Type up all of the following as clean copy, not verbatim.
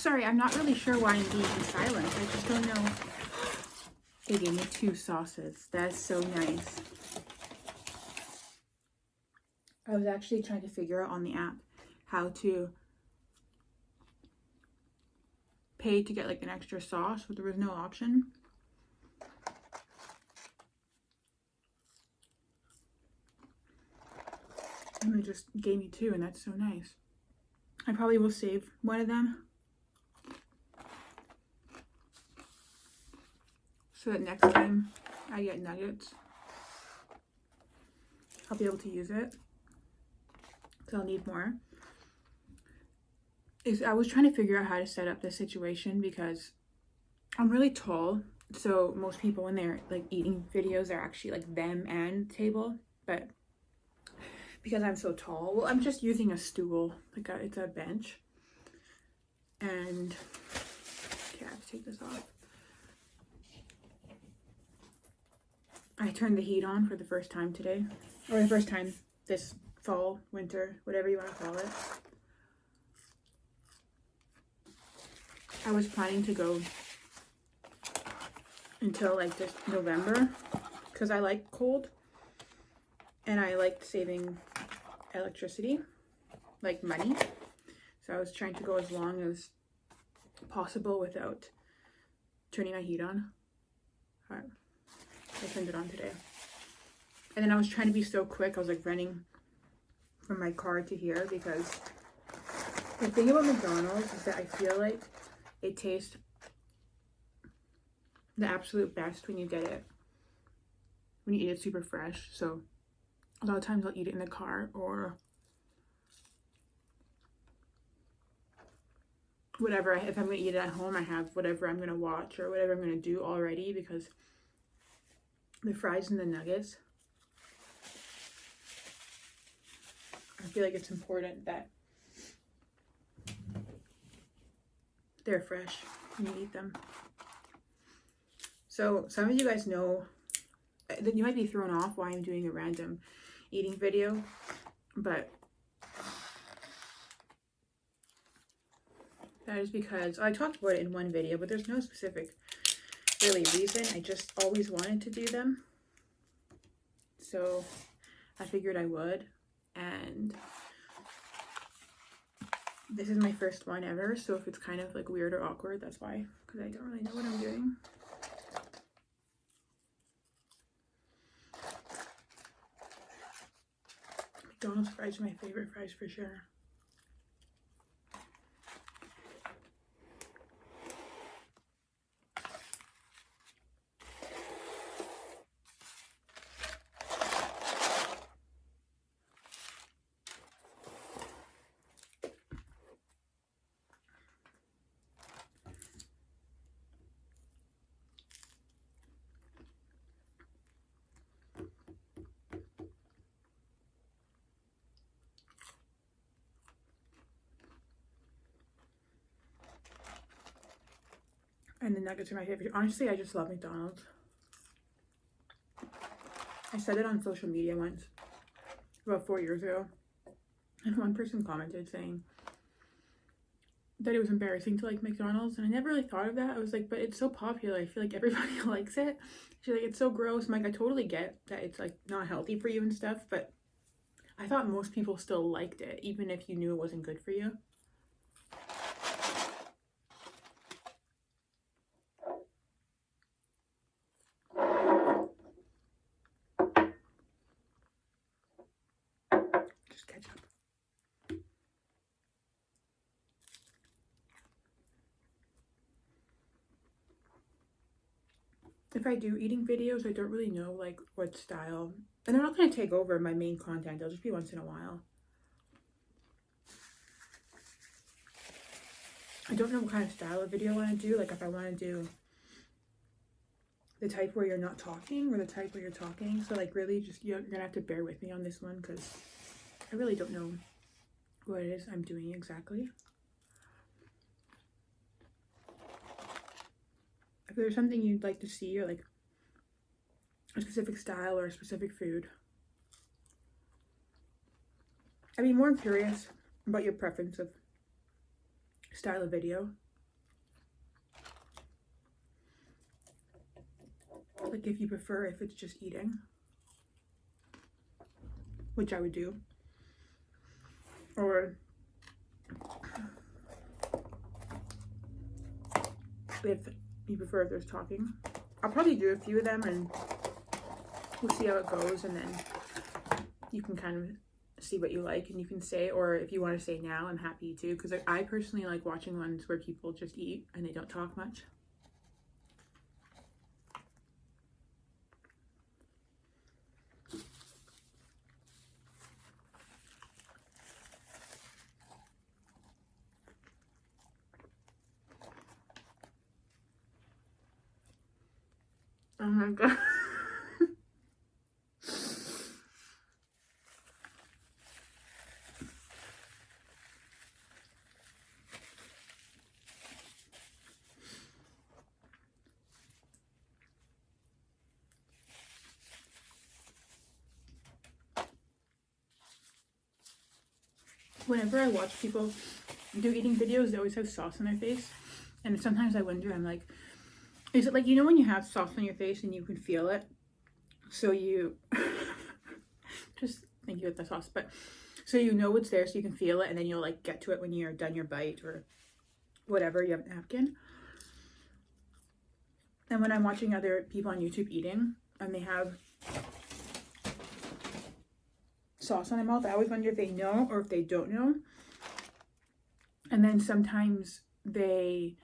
Sorry, I'm not really sure why I'm being silent. I just don't know. They gave me 2 sauces. That's so nice. I was actually trying to figure out on the app how to pay to get like an extra sauce, but there was no option. And they just gave me 2, and that's so nice. I probably will save one of them so that next time I get nuggets, I'll be able to use it. So I'll need more. I was trying to figure out how to set up this situation because I'm really tall. So most people when they're like eating videos are actually like them and table. But because I'm so tall, well, I'm just using a stool. Like it's a bench. And okay, I have to take this off. I turned the heat on for the first time today. Or the first time this fall, winter, whatever you want to call it. I was planning to go until like this November because I like cold and I like saving electricity, like money. So I was trying to go as long as possible without turning my heat on. All right. I turned it on today. And then I was trying to be so quick. I was like running from my car to here because the thing about McDonald's is that I feel like it tastes the absolute best when you get it, when you eat it super fresh. So a lot of times I'll eat it in the car or whatever. If I'm going to eat it at home, I have whatever I'm going to watch or whatever I'm going to do already because the fries and the nuggets, I feel like it's important that they're fresh when you eat them. So some of you guys know that you might be thrown off why I'm doing a random eating video, but that is because I talked about it in one video, but there's no specific really reason. I just always wanted to do them, so I figured I would. And this is my first one ever, so if it's kind of like weird or awkward, that's why, because I don't really know what I'm doing. McDonald's fries are my favorite fries for sure. And the nuggets are my favorite. Honestly, I just love McDonald's. I said it on social media once, about 4 years ago. And one person commented saying that it was embarrassing to like McDonald's. And I never really thought of that. I was like, but it's so popular. I feel like everybody likes it. She's like, it's so gross. I'm like, I totally get that it's like not healthy for you and stuff. But I thought most people still liked it, even if you knew it wasn't good for you. Ketchup. If I do eating videos, I don't really know like what style, and they're not going to take over my main content. They'll just be once in a while. I don't know what kind of style of video I want to do. Like if I want to do the type where you're not talking or the type where you're talking. So like really just, you're going to have to bear with me on this one because I really don't know what it is I'm doing exactly. If there's something you'd like to see or like a specific style or a specific food, I'd be more curious about your preference of style of video. Like if you prefer if it's just eating, which I would do, or if you prefer if there's talking. I'll probably do a few of them and we'll see how it goes, and then you can kind of see what you like and you can say, or if you want to say now, I'm happy to, because I personally like watching ones where people just eat and they don't talk much. Oh my god. Whenever I watch people do eating videos, they always have sauce on their face. And sometimes I wonder, I'm like, is it like, you know when you have sauce on your face and you can feel it? So you, just thank you with the sauce, but so you know it's there so you can feel it, and then you'll like get to it when you're done your bite or whatever, you have a napkin. And when I'm watching other people on YouTube eating and they have sauce on their mouth, I always wonder if they know or if they don't know. And then sometimes they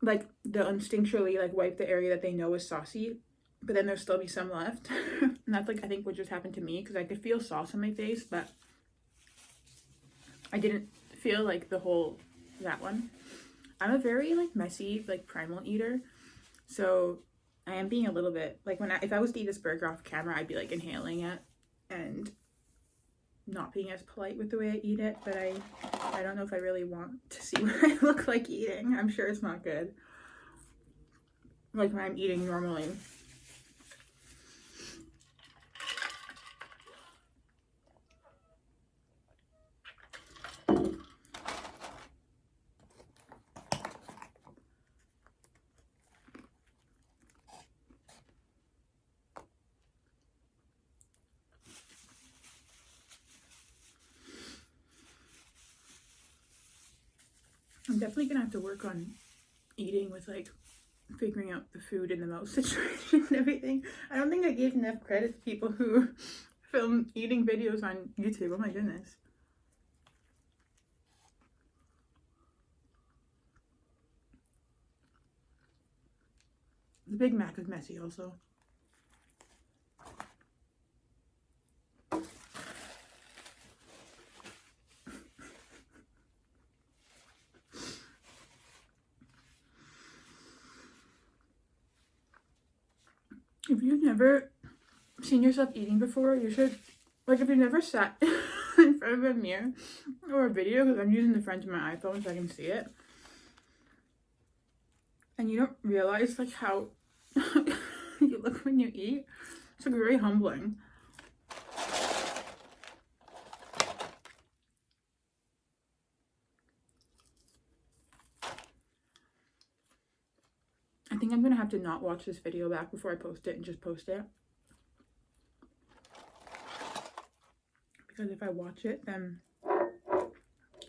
like they'll instinctually like wipe the area that they know is saucy, but then there'll still be some left. And that's like I think what just happened to me, because I could feel sauce on my face, but I didn't feel like the whole that one. I'm a very like messy, like primal eater, so I am being a little bit like if I was to eat this burger off camera, I'd be like inhaling it and not being as polite with the way I eat it. But I don't know if I really want to see what I look like eating. I'm sure it's not good, like when I'm eating normally. I'm definitely gonna have to work on eating with like figuring out the food in the mouth situation and everything. I don't think I gave enough credit to people who film eating videos on YouTube. Oh my goodness. The Big Mac is messy also. If you've never seen yourself eating before, you should, like if you've never sat in front of a mirror or a video, because I'm using the front of my iPhone so I can see it, and you don't realize like how you look when you eat, it's like very humbling. I think I'm gonna have to not watch this video back before I post it and just post it. Because if I watch it, then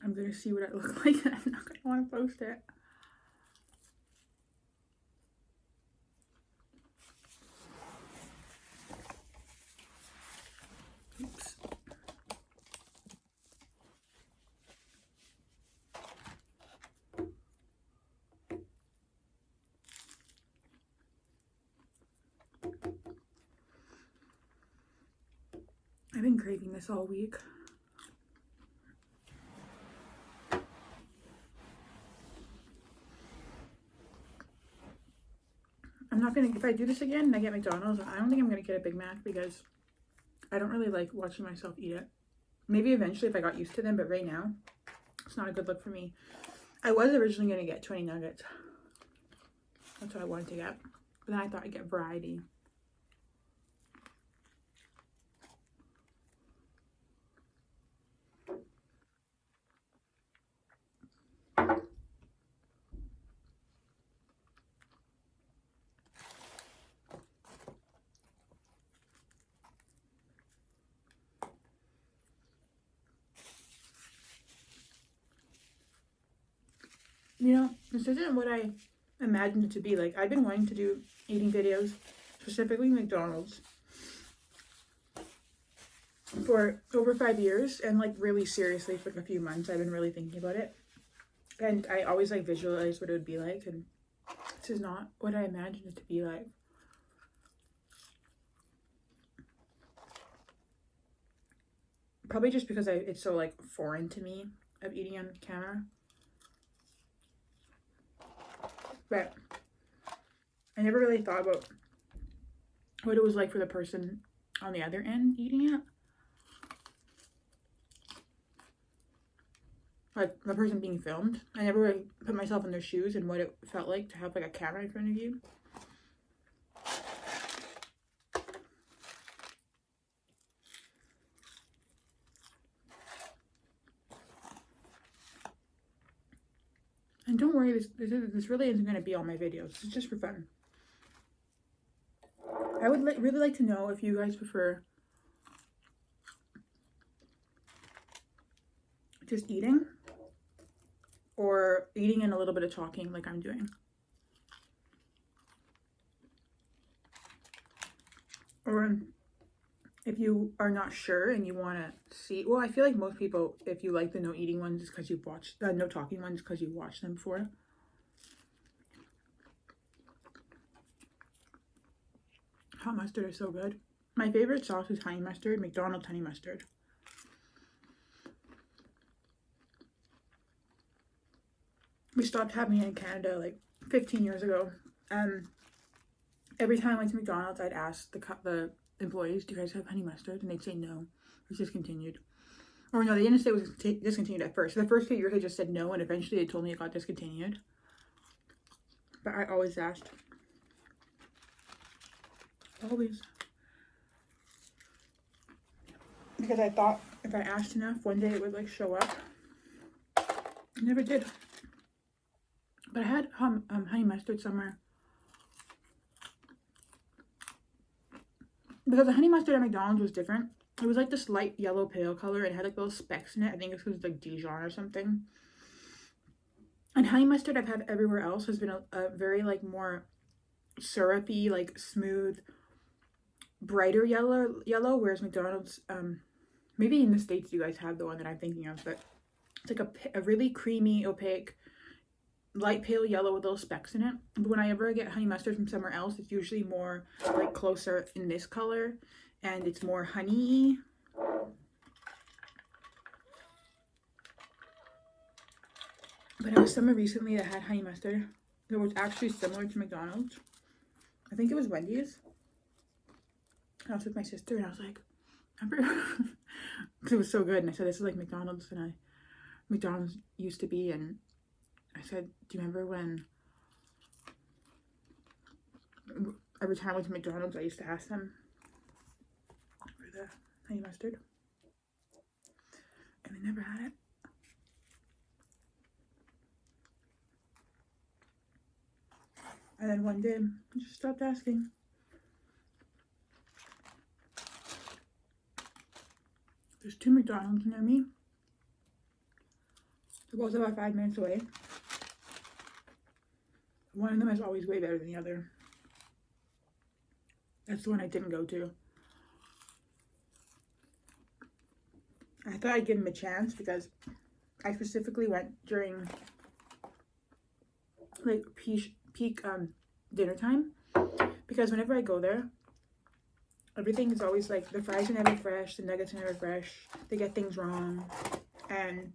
I'm gonna see what I look like and I'm not gonna want to post it. Oops. I've been craving this all week. I'm not gonna, if I do this again and I get McDonald's, I don't think I'm gonna get a Big Mac because I don't really like watching myself eat it. Maybe eventually if I got used to them, but right now, it's not a good look for me. I was originally gonna get 20 nuggets. That's what I wanted to get. But then I thought I'd get variety. You know, this isn't what I imagined it to be. Like, I've been wanting to do eating videos, specifically McDonald's, for over 5 years, and like really seriously for like a few months I've been really thinking about it, and I always like visualize what it would be like, and this is not what I imagined it to be like. Probably just because it's so like foreign to me of eating on camera, but I never really thought about what it was like for the person on the other end eating it. Like the person being filmed. I never really put myself in their shoes and what it felt like to have like a camera in front of you. And don't worry, this really isn't going to be all my videos. It's just for fun. I would really like to know if you guys prefer just eating or eating and a little bit of talking like I'm doing. Or if you are not sure and you want to see, well, I feel like most people, if you like the no eating ones, is because you've watched, no talking ones, because you've watched them before. Hot mustard is so good. My favorite sauce is honey mustard, McDonald's honey mustard. We stopped having it in Canada like 15 years ago. Every time I went to McDonald's, I'd ask the employees, do you guys have honey mustard? And they'd say no. It's discontinued. Or no, they didn't say it was discontinued at first. The first few years, they just said no, and eventually they told me it got discontinued. But I always asked. Always. Because I thought if I asked enough, one day it would like show up. It never did. But I had honey mustard somewhere. Because the honey mustard at McDonald's was different. It was like this light yellow pale color. It had like little specks in it. I think it's because it's like Dijon or something. And honey mustard I've had everywhere else has been a very like more syrupy, like smooth, brighter yellow, whereas McDonald's, maybe in the States you guys have the one that I'm thinking of, but it's like a really creamy, opaque, light pale yellow with little specks in it. But when I ever get honey mustard from somewhere else, it's usually more like closer in this color, and it's more honey-y. But I was somewhere recently that had honey mustard that was actually similar to McDonald's. I think it was Wendy's. I was with my sister and I was like, remember? Because it was so good, and I said, this is like McDonald's, and McDonald's used to be, and I said, do you remember when every time I went to McDonald's, I used to ask them for the honey mustard, and they never had it. And then one day, I just stopped asking. There's 2 McDonald's near me. They're both about 5 minutes away. One of them is always way better than the other. That's the one I didn't go to. I thought I'd give them a chance because I specifically went during like peak dinner time, because whenever I go there, everything is always like, the fries are never fresh, the nuggets are never fresh, they get things wrong, and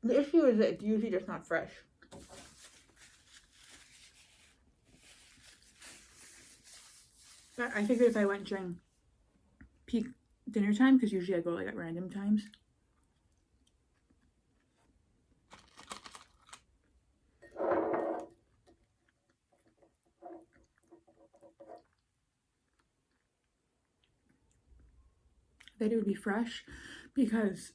the issue is that it's usually just not fresh. But I figured if I went during peak dinner time, because usually I go like at random times, that it would be fresh, because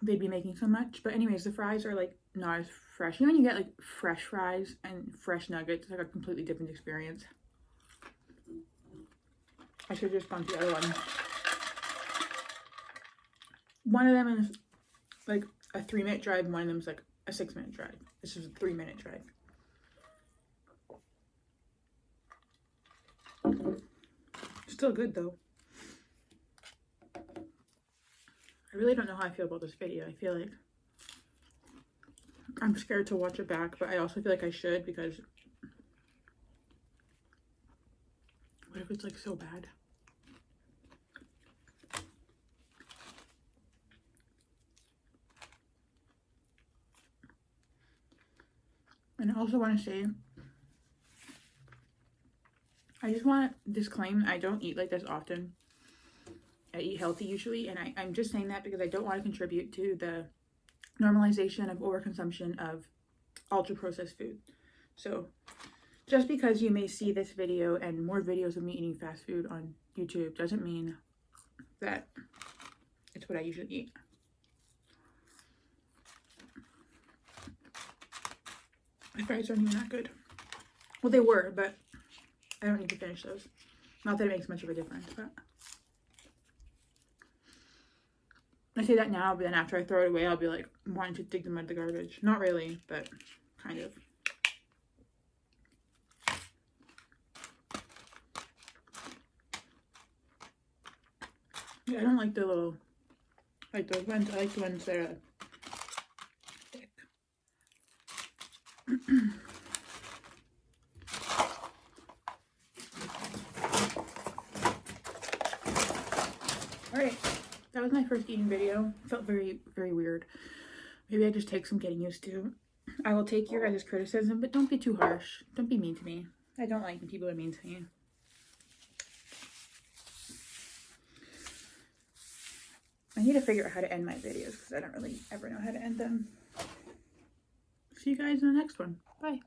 they'd be making so much. But anyways, the fries are like not as fresh. You know when you get like fresh fries and fresh nuggets, it's like a completely different experience. I should have just gone to the other one. one of them is like a 3-minute drive, one of them is like a 6-minute drive. This is a 3-minute drive. Still good though. I really don't know how I feel about this video. I feel like I'm scared to watch it back, but I also feel like I should, because what if it's like so bad? And I also want to say, I just want to disclaim, I don't eat like this often. I eat healthy usually, and I'm just saying that because I don't want to contribute to the normalization of overconsumption of ultra-processed food. So just because you may see this video and more videos of me eating fast food on YouTube doesn't mean that it's what I usually eat. My fries aren't even that good. Well, they were, but I don't need to finish those. Not that it makes much of a difference, but I say that now, but then after I throw it away, I'll be like wanting to dig them out of the garbage. Not really, but kind of. Yeah, I don't like the little, like those ones. I like the ones that are thick. Alright, that was my first eating video. Felt very, very weird. Maybe I just take some getting used to. I will take your guys' criticism, but don't be too harsh. Don't be mean to me. I don't like when people are mean to me. I need to figure out how to end my videos because I don't really ever know how to end them. See you guys in the next one. Bye.